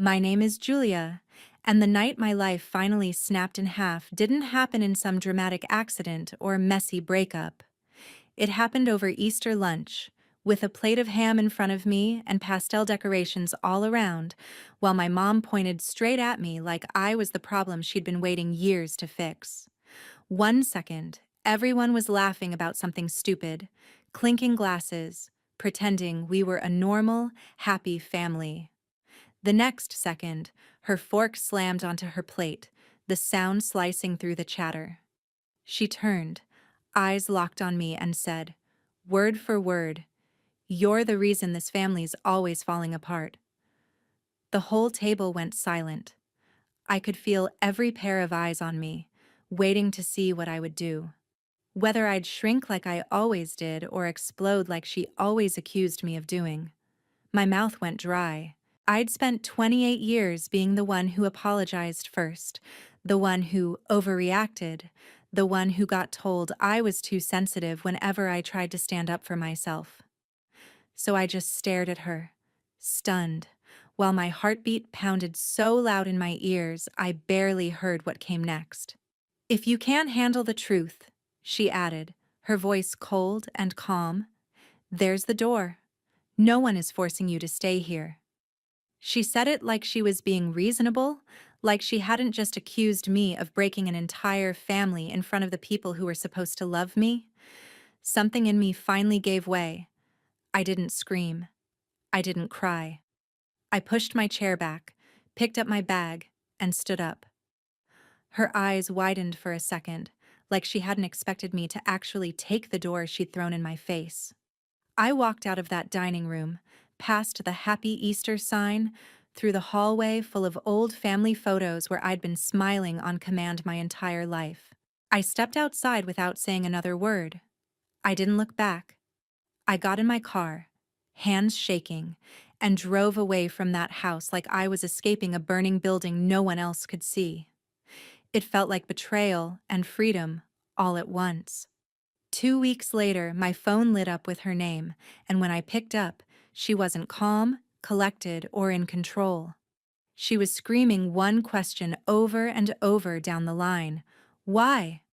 My name is Julia, and the night my life finally snapped in half didn't happen in some dramatic accident or messy breakup. It happened over Easter lunch, with a plate of ham in front of me and pastel decorations all around, while my mom pointed straight at me like I was the problem she'd been waiting years to fix. 1 second, everyone was laughing about something stupid, clinking glasses, pretending we were a normal, happy family. The next second, her fork slammed onto her plate, the sound slicing through the chatter. She turned, eyes locked on me, and said, word for word, "You're the reason this family's always falling apart." The whole table went silent. I could feel every pair of eyes on me, waiting to see what I would do. Whether I'd shrink like I always did or explode like she always accused me of doing. My mouth went dry. I'd spent 28 years being the one who apologized first, the one who overreacted, the one who got told I was too sensitive whenever I tried to stand up for myself. So I just stared at her, stunned, while my heartbeat pounded so loud in my ears I barely heard what came next. "If you can't handle the truth," she added, her voice cold and calm, "there's the door. No one is forcing you to stay here." She said it like she was being reasonable, like she hadn't just accused me of breaking an entire family in front of the people who were supposed to love me. Something in me finally gave way. I didn't scream. I didn't cry. I pushed my chair back, picked up my bag, and stood up. Her eyes widened for a second, like she hadn't expected me to actually take the door she'd thrown in my face. I walked out of that dining room, past the Happy Easter sign, through the hallway full of old family photos where I'd been smiling on command my entire life. I stepped outside without saying another word. I didn't look back. I got in my car, hands shaking, and drove away from that house like I was escaping a burning building no one else could see. It felt like betrayal and freedom all at once. 2 weeks later, my phone lit up with her name, and when I picked up, she wasn't calm, collected, or in control. She was screaming one question over and over down the line: why?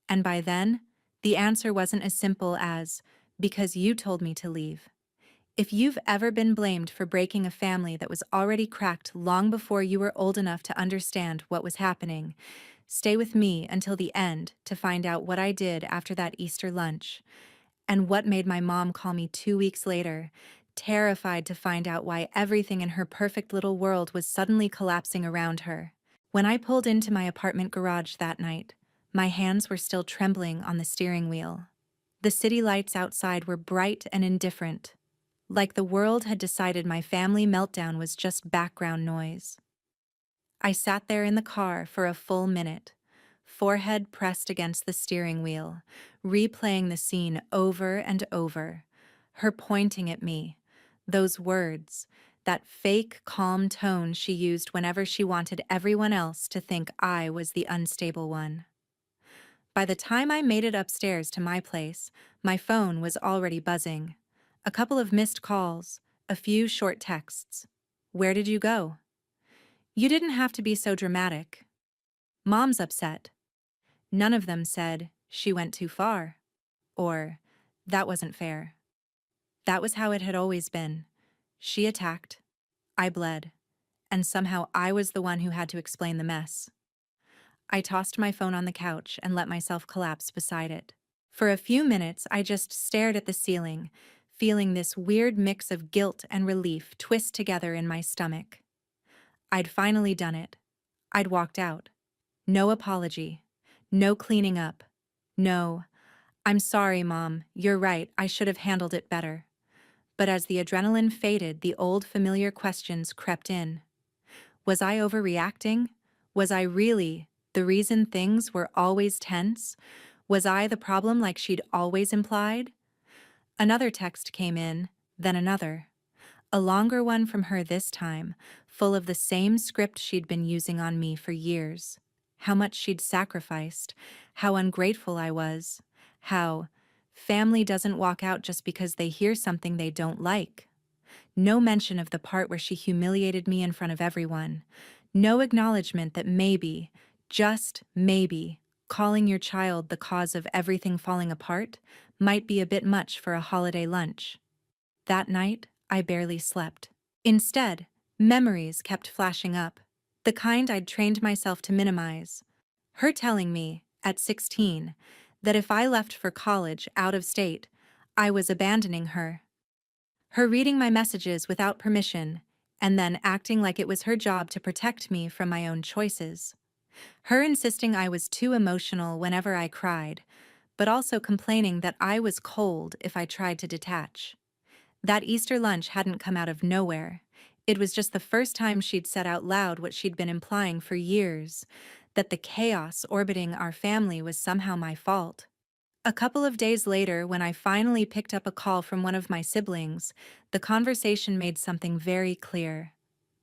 And by then, the answer wasn't as simple as, "because you told me to leave." If you've ever been blamed for breaking a family that was already cracked long before you were old enough to understand what was happening, stay with me until the end to find out what I did after that Easter lunch, and what made my mom call me 2 weeks later, terrified to find out why everything in her perfect little world was suddenly collapsing around her. When I pulled into my apartment garage that night, my hands were still trembling on the steering wheel. The city lights outside were bright and indifferent, like the world had decided my family meltdown was just background noise. I sat there in the car for a full minute, forehead pressed against the steering wheel, replaying the scene over and over, her pointing at me, those words, that fake calm tone she used whenever she wanted everyone else to think I was the unstable one. By the time I made it upstairs to my place, my phone was already buzzing. A couple of missed calls, a few short texts. "Where did you go?" "You didn't have to be so dramatic." "Mom's upset." None of them said, "She went too far," or "That wasn't fair." That was how it had always been. She attacked, I bled, and somehow I was the one who had to explain the mess. I tossed my phone on the couch and let myself collapse beside it. For a few minutes, I just stared at the ceiling, feeling this weird mix of guilt and relief twist together in my stomach. I'd finally done it. I'd walked out. No apology. No cleaning up. No, "I'm sorry, Mom. You're right. I should have handled it better." But as the adrenaline faded, the old familiar questions crept in. Was I overreacting? Was I really the reason things were always tense? Was I the problem like she'd always implied? Another text came in, then another. A longer one from her this time, full of the same script she'd been using on me for years. How much she'd sacrificed, how ungrateful I was, how family doesn't walk out just because they hear something they don't like. No mention of the part where she humiliated me in front of everyone. No acknowledgement that maybe, just maybe, calling your child the cause of everything falling apart might be a bit much for a holiday lunch. That night, I barely slept. Instead, memories kept flashing up, the kind I'd trained myself to minimize. Her telling me, at 16, that if I left for college out of state, I was abandoning her. Her reading my messages without permission, and then acting like it was her job to protect me from my own choices. Her insisting I was too emotional whenever I cried, but also complaining that I was cold if I tried to detach. That Easter lunch hadn't come out of nowhere. It was just the first time she'd said out loud what she'd been implying for years, that the chaos orbiting our family was somehow my fault. A couple of days later, when I finally picked up a call from one of my siblings, the conversation made something very clear.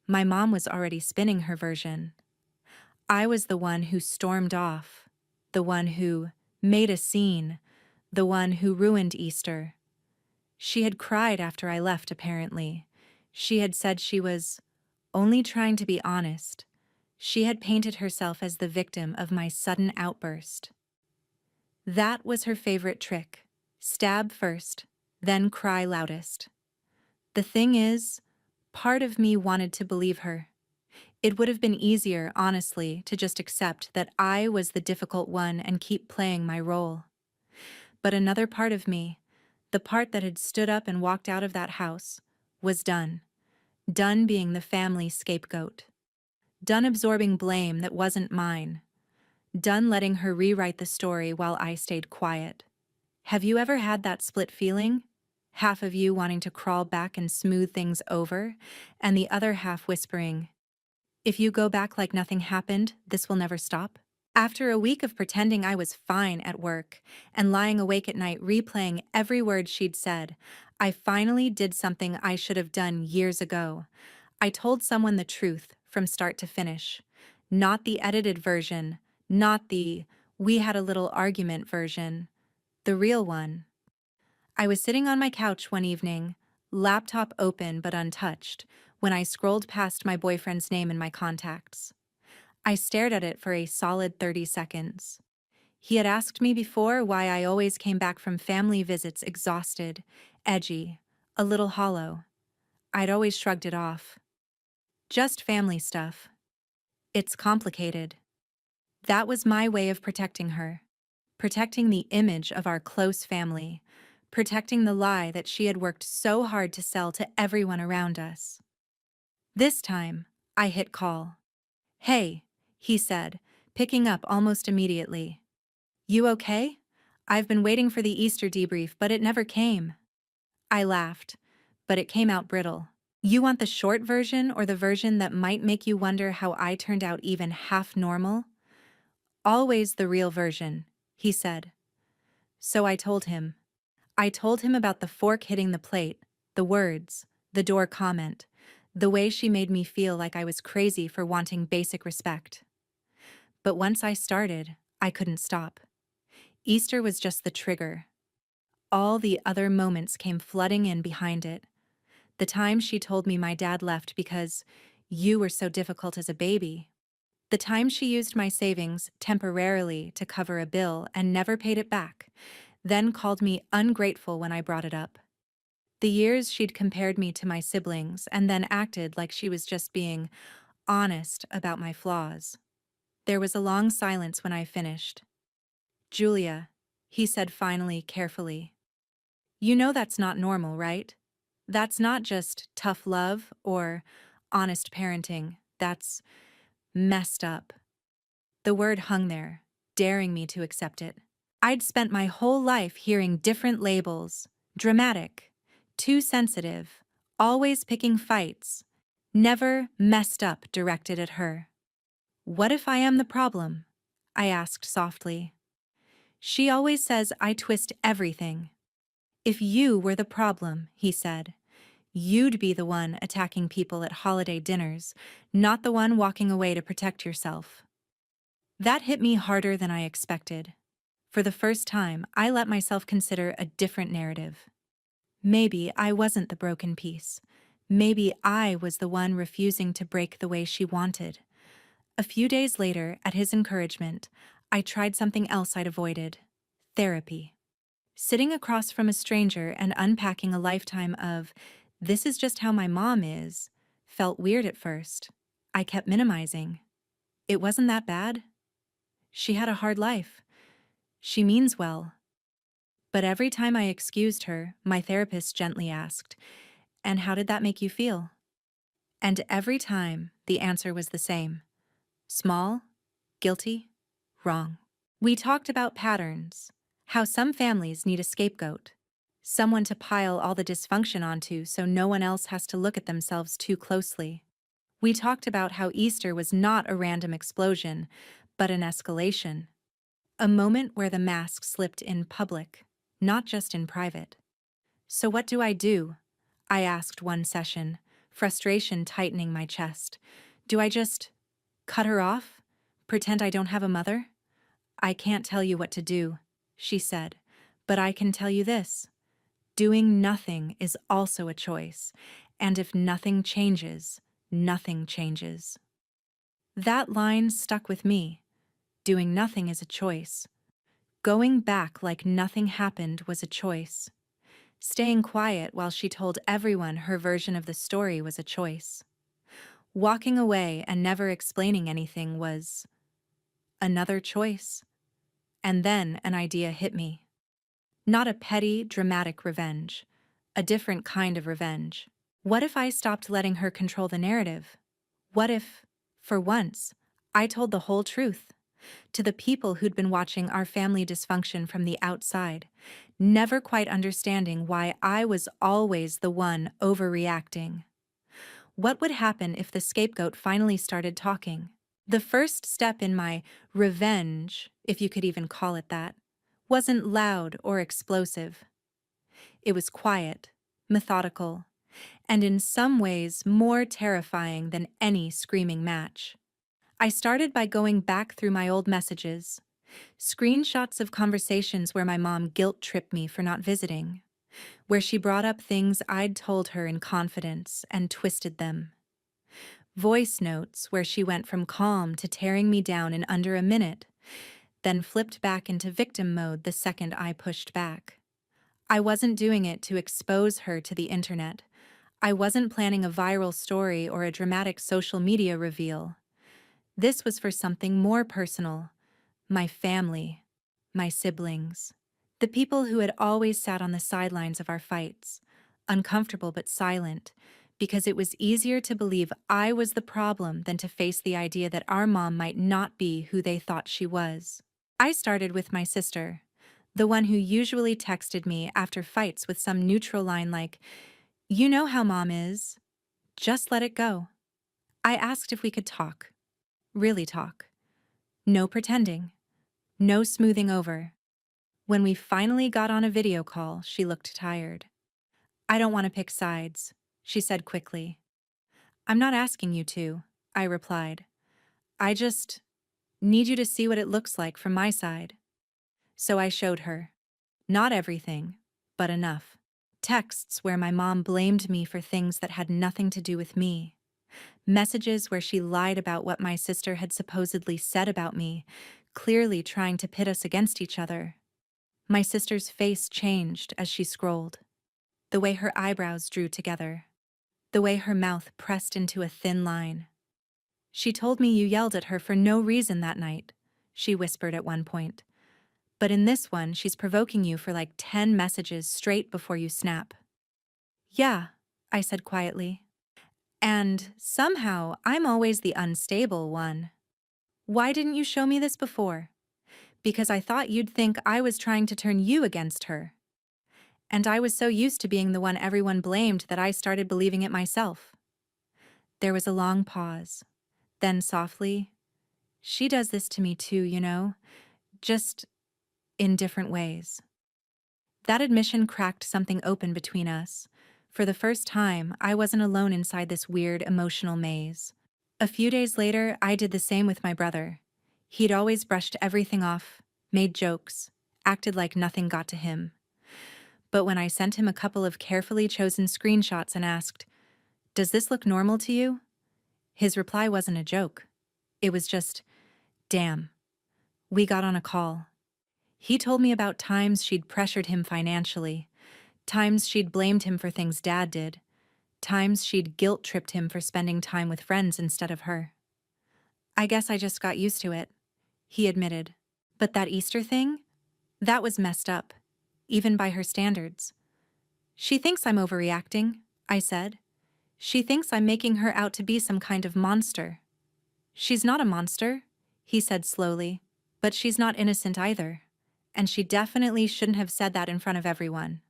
My mom was already spinning her version. I was the one who stormed off, the one who made a scene, the one who ruined Easter. She had cried after I left, apparently. She had said she was only trying to be honest. She had painted herself as the victim of my sudden outburst. That was her favorite trick. Stab first, then cry loudest. The thing is, part of me wanted to believe her. It would have been easier, honestly, to just accept that I was the difficult one and keep playing my role. But another part of me, the part that had stood up and walked out of that house, was done. Done being the family scapegoat. Done absorbing blame that wasn't mine. Done letting her rewrite the story while I stayed quiet. Have you ever had that split feeling? Half of you wanting to crawl back and smooth things over, and the other half whispering, "If you go back like nothing happened, this will never stop." After a week of pretending I was fine at work and lying awake at night replaying every word she'd said, I finally did something I should have done years ago. I told someone the truth from start to finish. Not the edited version, not the "we had a little argument" version. The real one. I was sitting on my couch one evening, laptop open but untouched, when I scrolled past my boyfriend's name in my contacts. I stared at it for a solid 30 seconds. He had asked me before why I always came back from family visits exhausted, edgy, a little hollow. I'd always shrugged it off. Just family stuff. It's complicated. That was my way of protecting her. Protecting the image of our close family. Protecting the lie that she had worked so hard to sell to everyone around us. This time, I hit call. "Hey," he said, picking up almost immediately. "You okay? I've been waiting for the Easter debrief, but it never came." I laughed, but it came out brittle. "You want the short version or the version that might make you wonder how I turned out even half normal?" "Always the real version," he said. So I told him. I told him about the fork hitting the plate, the words, the door comment, the way she made me feel like I was crazy for wanting basic respect. But once I started, I couldn't stop. Easter was just the trigger. All the other moments came flooding in behind it. The time she told me my dad left because you were so difficult as a baby. The time she used my savings temporarily to cover a bill and never paid it back, then called me ungrateful when I brought it up. The years she'd compared me to my siblings and then acted like she was just being honest about my flaws. There was a long silence when I finished. "Julia," he said finally, carefully. "You know that's not normal, right? That's not just tough love or honest parenting. That's messed up." The word hung there, daring me to accept it. I'd spent my whole life hearing different labels: dramatic, too sensitive, always picking fights, never messed up directed at her. "What if I am the problem?" I asked softly. "She always says I twist everything." "If you were the problem," he said, "you'd be the one attacking people at holiday dinners, not the one walking away to protect yourself." That hit me harder than I expected. For the first time, I let myself consider a different narrative. Maybe I wasn't the broken piece. Maybe I was the one refusing to break the way she wanted. A few days later, at his encouragement, I tried something else I'd avoided: therapy. Sitting across from a stranger and unpacking a lifetime of, "This is just how my mom is," felt weird at first. I kept minimizing. It wasn't that bad. She had a hard life. She means well. But every time I excused her, my therapist gently asked, "And how did that make you feel?" And every time, the answer was the same: small, guilty, wrong. We talked about patterns, how some families need a scapegoat, someone to pile all the dysfunction onto so no one else has to look at themselves too closely. We talked about how Easter was not a random explosion, but an escalation. A moment where the mask slipped in public, not just in private. "So what do I do?" I asked one session, frustration tightening my chest. "Do I just cut her off? Pretend I don't have a mother?" "I can't tell you what to do," she said, "but I can tell you this: doing nothing is also a choice, and if nothing changes, nothing changes." That line stuck with me. Doing nothing is a choice. Going back like nothing happened was a choice. Staying quiet while she told everyone her version of the story was a choice. Walking away and never explaining anything was another choice. And then an idea hit me. Not a petty, dramatic revenge. A different kind of revenge. What if I stopped letting her control the narrative? What if, for once, I told the whole truth? To the people who'd been watching our family dysfunction from the outside, never quite understanding why I was always the one overreacting. What would happen if the scapegoat finally started talking? The first step in my revenge, if you could even call it that, wasn't loud or explosive. It was quiet, methodical, and in some ways more terrifying than any screaming match. I started by going back through my old messages, screenshots of conversations where my mom guilt-tripped me for not visiting, where she brought up things I'd told her in confidence and twisted them. Voice notes where she went from calm to tearing me down in under a minute, then flipped back into victim mode the second I pushed back. I wasn't doing it to expose her to the internet. I wasn't planning a viral story or a dramatic social media reveal. This was for something more personal: my family, my siblings, the people who had always sat on the sidelines of our fights, uncomfortable but silent, because it was easier to believe I was the problem than to face the idea that our mom might not be who they thought she was. I started with my sister, the one who usually texted me after fights with some neutral line like, "You know how mom is. Just let it go." I asked if we could talk. Really talk. No pretending. No smoothing over. When we finally got on a video call, she looked tired. "I don't want to pick sides," she said quickly. "I'm not asking you to," I replied. "I just need you to see what it looks like from my side." So I showed her. Not everything, but enough. Texts where my mom blamed me for things that had nothing to do with me. Messages where she lied about what my sister had supposedly said about me, clearly trying to pit us against each other. My sister's face changed as she scrolled. The way her eyebrows drew together. The way her mouth pressed into a thin line. "She told me you yelled at her for no reason that night," she whispered at one point. "But in this one, she's provoking you for like 10 messages straight before you snap." "Yeah," I said quietly. "And somehow I'm always the unstable one. Why didn't you show me this before?" "Because I thought you'd think I was trying to turn you against her. And I was so used to being the one everyone blamed that I started believing it myself." There was a long pause. Then softly, "She does this to me too, you know, just in different ways." That admission cracked something open between us. For the first time, I wasn't alone inside this weird emotional maze. A few days later, I did the same with my brother. He'd always brushed everything off, made jokes, acted like nothing got to him. But when I sent him a couple of carefully chosen screenshots and asked, Does this look normal to you? His reply wasn't a joke. It was just, damn. We got on a call. He told me about times she'd pressured him financially, times she'd blamed him for things Dad did, times she'd guilt-tripped him for spending time with friends instead of her. I guess I just got used to it, he admitted. But that Easter thing? That was messed up, even by her standards. She thinks I'm overreacting, I said. She thinks I'm making her out to be some kind of monster. She's not a monster, he said slowly, but she's not innocent either. And she definitely shouldn't have said that in front of everyone.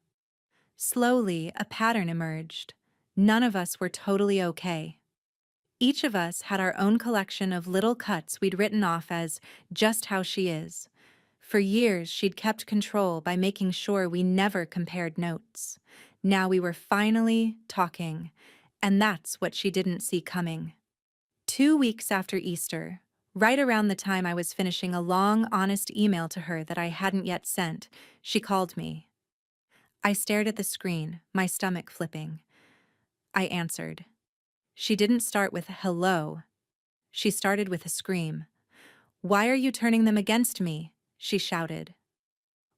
Slowly, a pattern emerged. None of us were totally okay. Each of us had our own collection of little cuts we'd written off as just how she is. For years, she'd kept control by making sure we never compared notes. Now we were finally talking, and that's what she didn't see coming. 2 weeks after Easter, right around the time I was finishing a long, honest email to her that I hadn't yet sent, she called me. I stared at the screen, my stomach flipping. I answered. She didn't start with hello. She started with a scream. "Why are you turning them against me?" she shouted.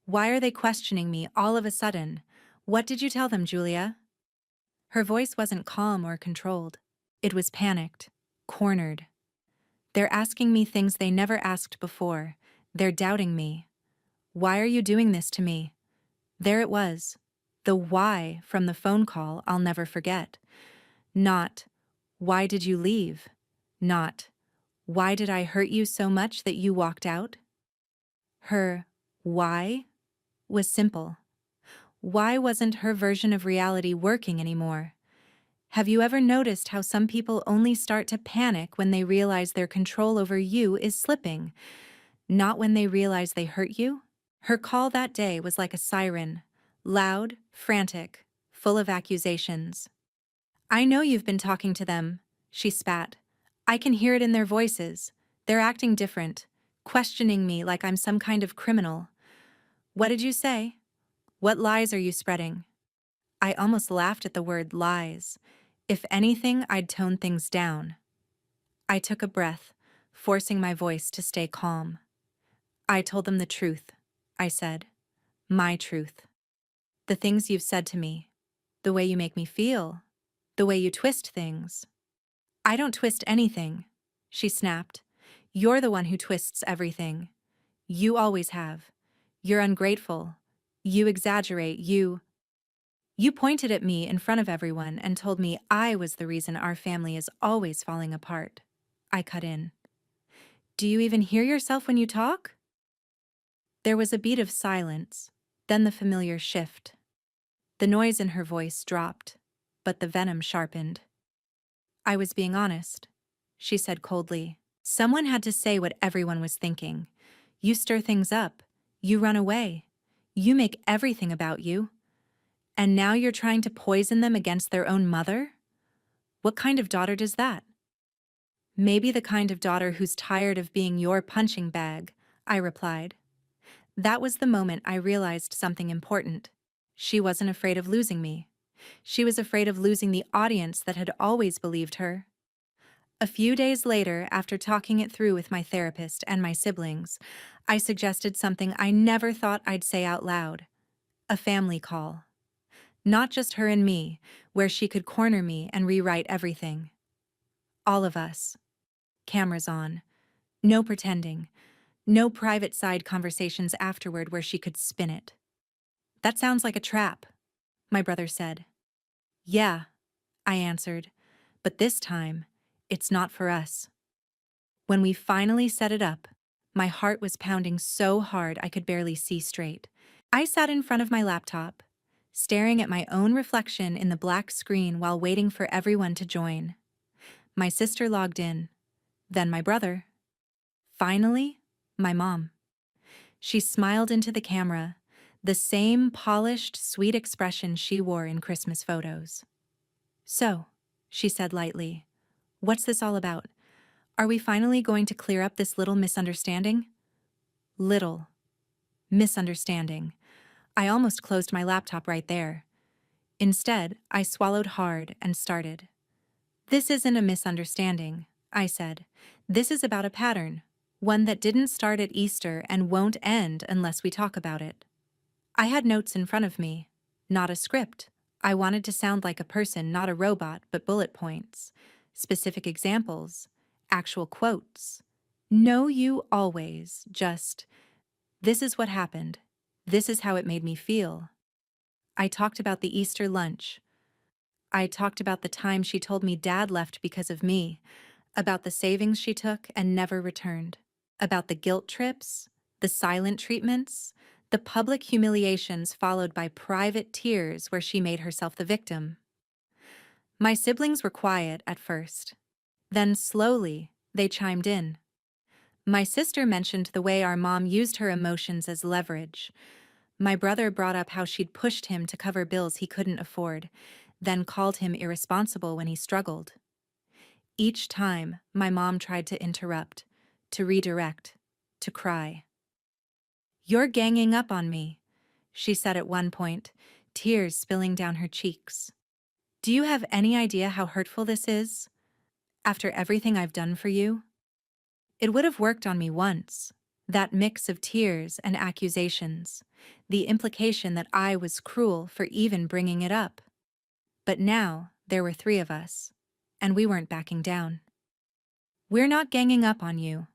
"Why are they questioning me all of a sudden? What did you tell them, Julia?" Her voice wasn't calm or controlled. It was panicked, cornered. "They're asking me things they never asked before. They're doubting me. Why are you doing this to me?" There it was. The why from the phone call I'll never forget. Not, "Why did you leave?" Not, "Why did I hurt you so much that you walked out?" Her why was simple. Why wasn't her version of reality working anymore? Have you ever noticed how some people only start to panic when they realize their control over you is slipping, not when they realize they hurt you? Her call that day was like a siren, loud, frantic, full of accusations. "I know you've been talking to them," she spat. "I can hear it in their voices. They're acting different, questioning me like I'm some kind of criminal. What did you say? What lies are you spreading?" I almost laughed at the word lies. If anything, I'd tone things down. I took a breath, forcing my voice to stay calm. "I told them the truth," I said. "My truth. The things you've said to me. The way you make me feel. The way you twist things." "I don't twist anything," she snapped. "You're the one who twists everything. You always have. You're ungrateful. You exaggerate. You pointed at me in front of everyone and told me I was the reason our family is always falling apart." I cut in. "Do you even hear yourself when you talk?" There was a beat of silence, then the familiar shift. The noise in her voice dropped, but the venom sharpened. "I was being honest," she said coldly. "Someone had to say what everyone was thinking. You stir things up. You run away. You make everything about you. And now you're trying to poison them against their own mother? What kind of daughter does that?" "Maybe the kind of daughter who's tired of being your punching bag," I replied. That was the moment I realized something important. She wasn't afraid of losing me. She was afraid of losing the audience that had always believed her. A few days later, after talking it through with my therapist and my siblings, I suggested something I never thought I'd say out loud: a family call. Not just her and me, where she could corner me and rewrite everything. All of us. Cameras on. No pretending. No private side conversations afterward where she could spin it. "That sounds like a trap," my brother said. "Yeah," I answered, "but this time, it's not for us." When we finally set it up, my heart was pounding so hard I could barely see straight. I sat in front of my laptop, staring at my own reflection in the black screen while waiting for everyone to join. My sister logged in, then my brother. Finally, my mom. She smiled into the camera, the same polished, sweet expression she wore in Christmas photos. "So," she said lightly, "what's this all about? Are we finally going to clear up this little misunderstanding?" Little misunderstanding. I almost closed my laptop right there. Instead, I swallowed hard and started. This isn't a misunderstanding, I said. This is about a pattern, one that didn't start at Easter and won't end unless we talk about it. I had notes in front of me, not a script. I wanted to sound like a person, not a robot, but bullet points, specific examples, actual quotes. No, you always, just, this is what happened. This is how it made me feel. I talked about the Easter lunch. I talked about the time she told me Dad left because of me, about the savings she took and never returned, about the guilt trips, the silent treatments, the public humiliations followed by private tears where she made herself the victim. My siblings were quiet at first. Then slowly, they chimed in. My sister mentioned the way our mom used her emotions as leverage. My brother brought up how she'd pushed him to cover bills he couldn't afford, then called him irresponsible when he struggled. Each time, my mom tried to interrupt, to redirect, to cry. "You're ganging up on me," she said at one point, tears spilling down her cheeks. "Do you have any idea how hurtful this is? After everything I've done for you?" It would have worked on me once, that mix of tears and accusations, the implication that I was cruel for even bringing it up. But now, there were three of us, and we weren't backing down. "We're not ganging up on you,"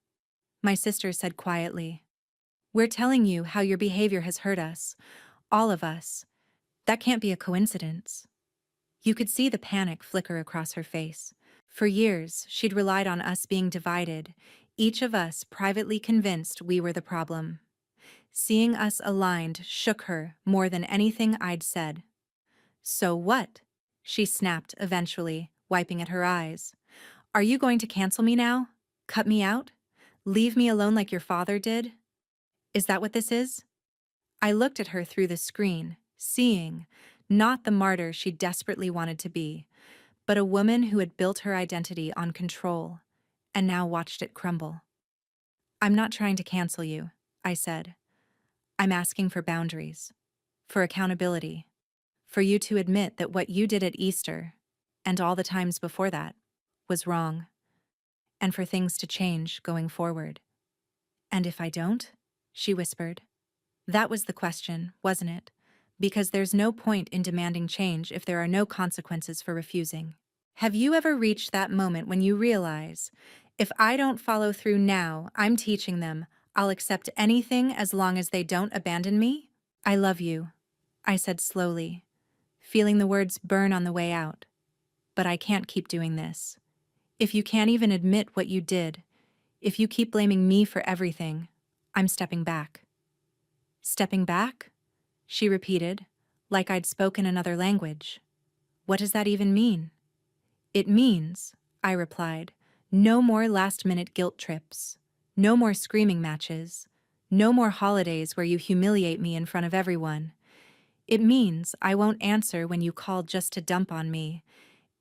my sister said quietly. "We're telling you how your behavior has hurt us, all of us. That can't be a coincidence." You could see the panic flicker across her face. For years, she'd relied on us being divided, each of us privately convinced we were the problem. Seeing us aligned shook her more than anything I'd said. "So what?" she snapped eventually, wiping at her eyes. "Are you going to cancel me now? Cut me out? Leave me alone like your father did? Is that what this is?" I looked at her through the screen, seeing, not the martyr she desperately wanted to be, but a woman who had built her identity on control, and now watched it crumble. "I'm not trying to cancel you," I said. "I'm asking for boundaries, for accountability, for you to admit that what you did at Easter, and all the times before that, was wrong, and for things to change going forward." "And if I don't?" she whispered. That was the question, wasn't it? Because there's no point in demanding change if there are no consequences for refusing. Have you ever reached that moment when you realize, if I don't follow through now, I'm teaching them, I'll accept anything as long as they don't abandon me? "I love you," I said slowly, feeling the words burn on the way out. "But I can't keep doing this. If you can't even admit what you did, if you keep blaming me for everything, I'm stepping back." "Stepping back?" she repeated, like I'd spoken another language. "What does that even mean?" "It means," I replied, "no more last-minute guilt trips, no more screaming matches, no more holidays where you humiliate me in front of everyone. It means I won't answer when you call just to dump on me.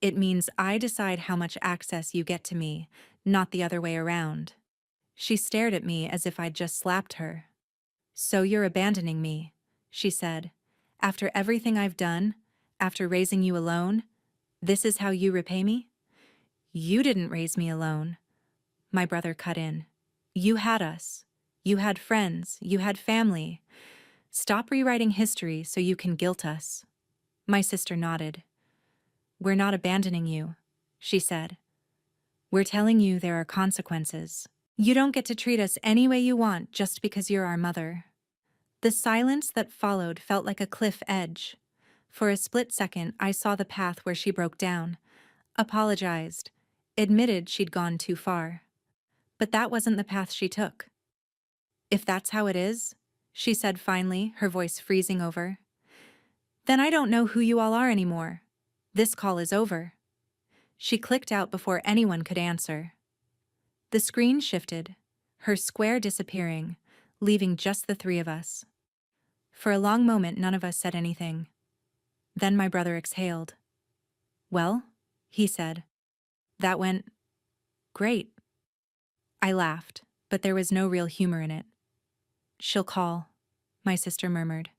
It means I decide how much access you get to me, not the other way around." She stared at me as if I'd just slapped her. "So you're abandoning me," she said. "After everything I've done, after raising you alone, this is how you repay me?" "You didn't raise me alone," my brother cut in. "You had us. You had friends. You had family. Stop rewriting history so you can guilt us." My sister nodded. "We're not abandoning you," she said. "We're telling you there are consequences. You don't get to treat us any way you want just because you're our mother." The silence that followed felt like a cliff edge. For a split second, I saw the path where she broke down, apologized, admitted she'd gone too far. But that wasn't the path she took. "If that's how it is," she said finally, her voice freezing over, "then I don't know who you all are anymore. This call is over." She clicked out before anyone could answer. The screen shifted, her square disappearing, leaving just the three of us. For a long moment, none of us said anything. Then my brother exhaled. "Well," he said, "that went great." I laughed, but there was no real humor in it. "She'll call," my sister murmured.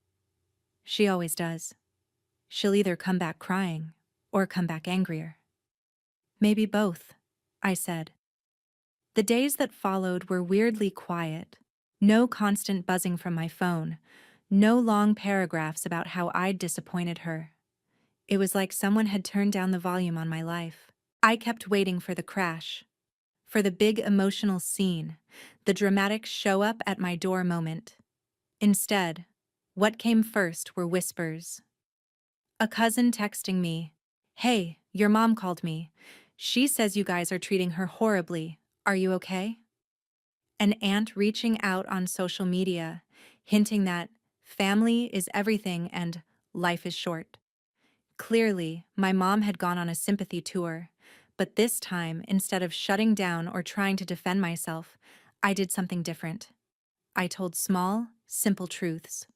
"She always does. She'll either come back crying or come back angrier." Maybe both, I said. The days that followed were weirdly quiet. No constant buzzing from my phone. No long paragraphs about how I'd disappointed her. It was like someone had turned down the volume on my life. I kept waiting for the crash, for the big emotional scene, the dramatic show up at my door moment. Instead, what came first were whispers. A cousin texting me, "Hey, your mom called me. She says you guys are treating her horribly. Are you okay?" An aunt reaching out on social media, hinting that family is everything and life is short. Clearly, my mom had gone on a sympathy tour, but this time, instead of shutting down or trying to defend myself, I did something different. I told small, simple truths.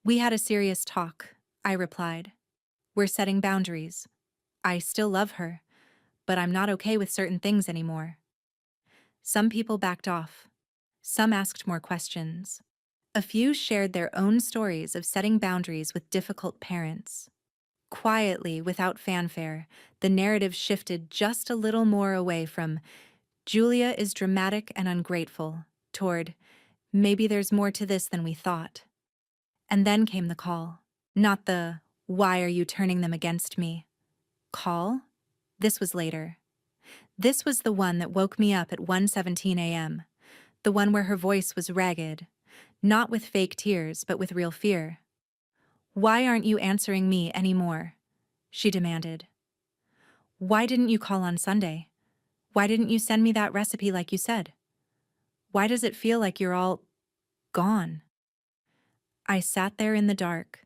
"We had a serious talk," I replied. "We're setting boundaries. I still love her, but I'm not okay with certain things anymore." Some people backed off. Some asked more questions. A few shared their own stories of setting boundaries with difficult parents. Quietly, without fanfare, the narrative shifted just a little more away from "Julia is dramatic and ungrateful" toward "maybe there's more to this than we thought." And then came the call. Not the "why are you turning them against me" call. This was later. This was the one that woke me up at 1:17 a.m., the one where her voice was ragged, not with fake tears but with real fear. "Why aren't you answering me anymore?" she demanded. "Why didn't you call on Sunday? Why didn't you send me that recipe like you said? Why does it feel like you're all gone?" I sat there in the dark,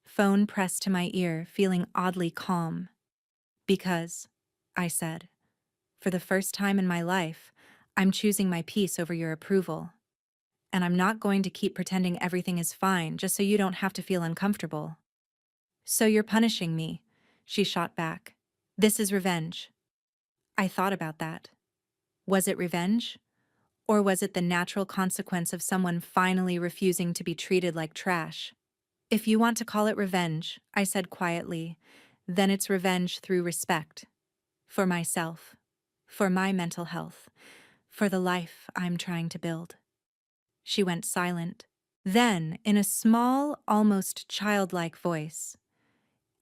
phone pressed to my ear, feeling oddly calm. "Because," I said, "for the first time in my life, I'm choosing my peace over your approval. And I'm not going to keep pretending everything is fine just so you don't have to feel uncomfortable." "So you're punishing me," she shot back. "This is revenge." I thought about that. Was it revenge? Or was it the natural consequence of someone finally refusing to be treated like trash? "If you want to call it revenge," I said quietly, "then it's revenge through respect. For myself. For my mental health. For the life I'm trying to build." She went silent. Then, in a small, almost childlike voice,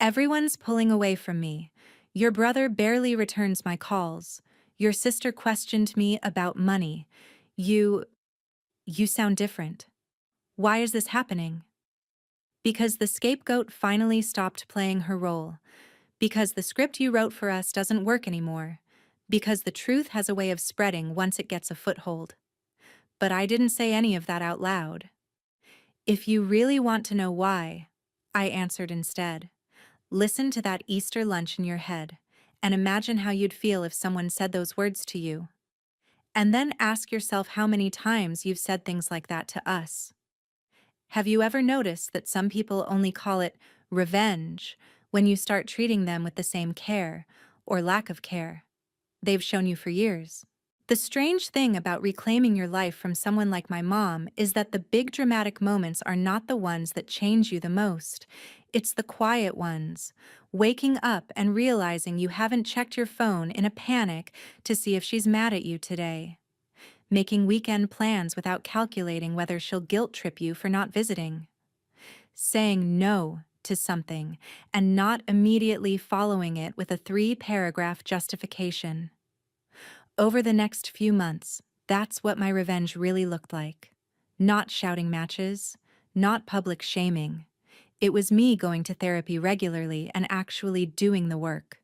"Everyone's pulling away from me. Your brother barely returns my calls. Your sister questioned me about money. You sound different. Why is this happening?" "Because the scapegoat finally stopped playing her role. Because the script you wrote for us doesn't work anymore. Because the truth has a way of spreading once it gets a foothold." But I didn't say any of that out loud. "If you really want to know why," I answered instead, "listen to that Easter lunch in your head and imagine how you'd feel if someone said those words to you. And then ask yourself how many times you've said things like that to us. Have you ever noticed that some people only call it revenge when you start treating them with the same care, or lack of care, they've shown you for years?" The strange thing about reclaiming your life from someone like my mom is that the big dramatic moments are not the ones that change you the most. It's the quiet ones. Waking up and realizing you haven't checked your phone in a panic to see if she's mad at you today. Making weekend plans without calculating whether she'll guilt trip you for not visiting. Saying no to something and not immediately following it with a 3-paragraph justification. Over the next few months, that's what my revenge really looked like. Not shouting matches, not public shaming. It was me going to therapy regularly and actually doing the work.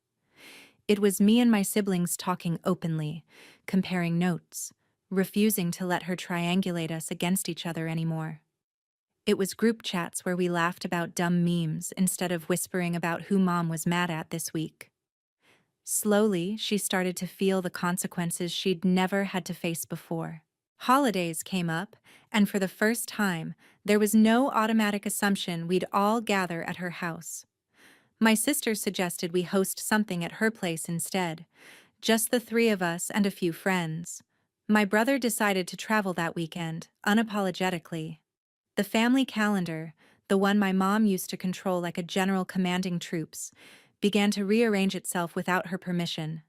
It was me and my siblings talking openly, comparing notes, refusing to let her triangulate us against each other anymore. It was group chats where we laughed about dumb memes instead of whispering about who Mom was mad at this week. Slowly, she started to feel the consequences she'd never had to face before. Holidays came up, and for the first time, there was no automatic assumption we'd all gather at her house. My sister suggested we host something at her place instead, just the 3 of us and a few friends. My brother decided to travel that weekend, unapologetically. The family calendar, the one my mom used to control like a general commanding troops, began to rearrange itself without her permission.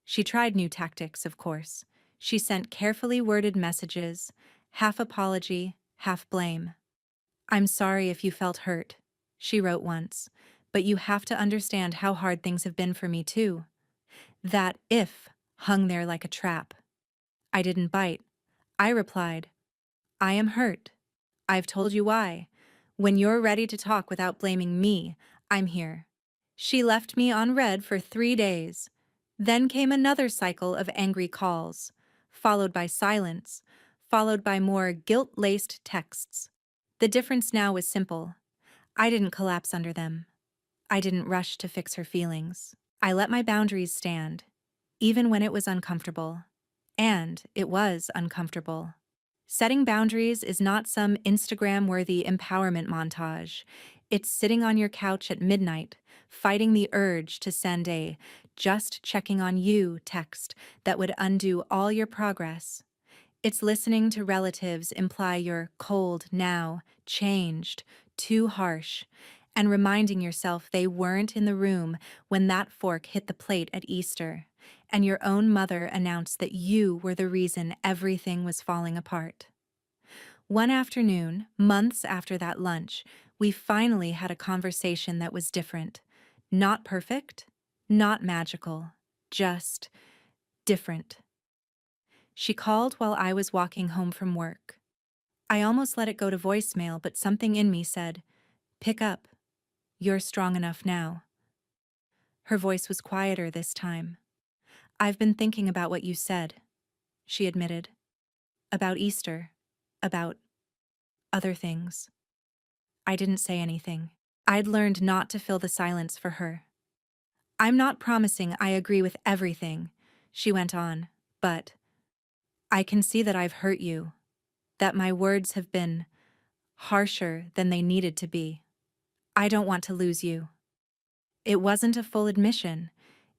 She tried new tactics, of course. She sent carefully worded messages, half apology, half blame. "I'm sorry if you felt hurt," she wrote once, "but you have to understand how hard things have been for me too." That "if" hung there like a trap. I didn't bite. I replied, "I am hurt. I've told you why. When you're ready to talk without blaming me, I'm here." She left me on red for 3 days. Then came another cycle of angry calls, followed by silence, followed by more guilt-laced texts. The difference now was simple. I didn't collapse under them. I didn't rush to fix her feelings. I let my boundaries stand, even when it was uncomfortable. And it was uncomfortable. Setting boundaries is not some Instagram-worthy empowerment montage. It's sitting on your couch at midnight, fighting the urge to send a "just checking on you" text that would undo all your progress. It's listening to relatives imply you're cold now, changed, too harsh, and reminding yourself they weren't in the room when that fork hit the plate at Easter, and your own mother announced that you were the reason everything was falling apart. One afternoon, months after that lunch, we finally had a conversation that was different. Not perfect, not magical, just different. She called while I was walking home from work. I almost let it go to voicemail, but something in me said, "Pick up. You're strong enough now." Her voice was quieter this time. "I've been thinking about what you said," she admitted. "About Easter. About other things." I didn't say anything. I'd learned not to fill the silence for her. "I'm not promising I agree with everything," she went on, "but I can see that I've hurt you, that my words have been harsher than they needed to be. I don't want to lose you." It wasn't a full admission.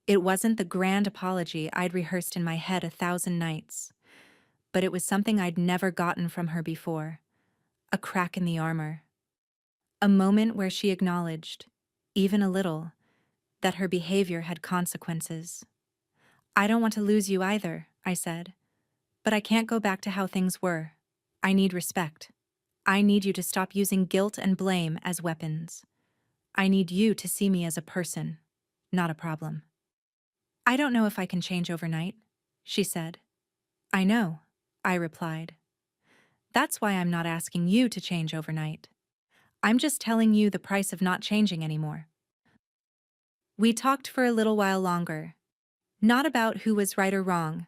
It wasn't the grand apology I'd rehearsed in my head 1,000 nights. But it was something I'd never gotten from her before. A crack in the armor. A moment where she acknowledged, even a little, that her behavior had consequences. "I don't want to lose you either," I said. "But I can't go back to how things were. I need respect. I need you to stop using guilt and blame as weapons. I need you to see me as a person, not a problem." "I don't know if I can change overnight," she said. "I know," I replied. "That's why I'm not asking you to change overnight. I'm just telling you the price of not changing anymore." We talked for a little while longer. Not about who was right or wrong,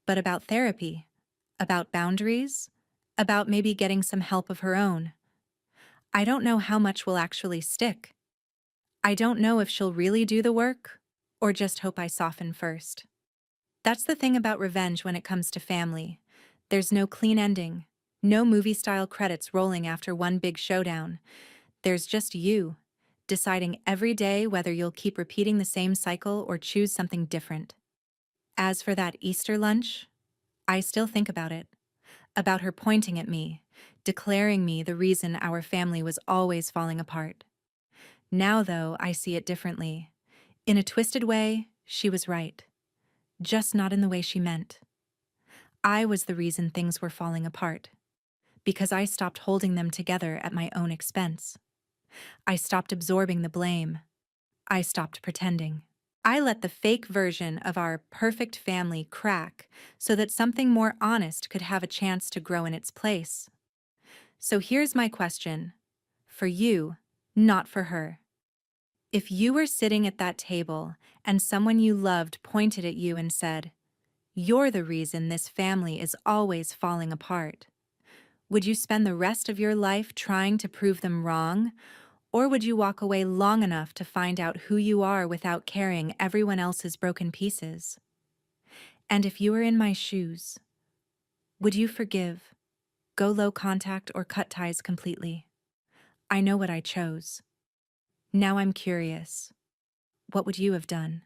but about therapy, about boundaries, about maybe getting some help of her own. I don't know how much will actually stick. I don't know if she'll really do the work, or just hope I soften first. That's the thing about revenge when it comes to family. There's no clean ending, no movie-style credits rolling after one big showdown. There's just you, deciding every day whether you'll keep repeating the same cycle or choose something different. As for that Easter lunch, I still think about her pointing at me, declaring me the reason our family was always falling apart. Now, though, I see it differently. In a twisted way, she was right. Just not in the way she meant. I was the reason things were falling apart. Because I stopped holding them together at my own expense. I stopped absorbing the blame. I stopped pretending. I let the fake version of our perfect family crack so that something more honest could have a chance to grow in its place. So here's my question. For you, not for her. If you were sitting at that table and someone you loved pointed at you and said, "You're the reason this family is always falling apart," would you spend the rest of your life trying to prove them wrong? Or would you walk away long enough to find out who you are without carrying everyone else's broken pieces? And if you were in my shoes, would you forgive, go low contact, or cut ties completely? I know what I chose. Now I'm curious. What would you have done?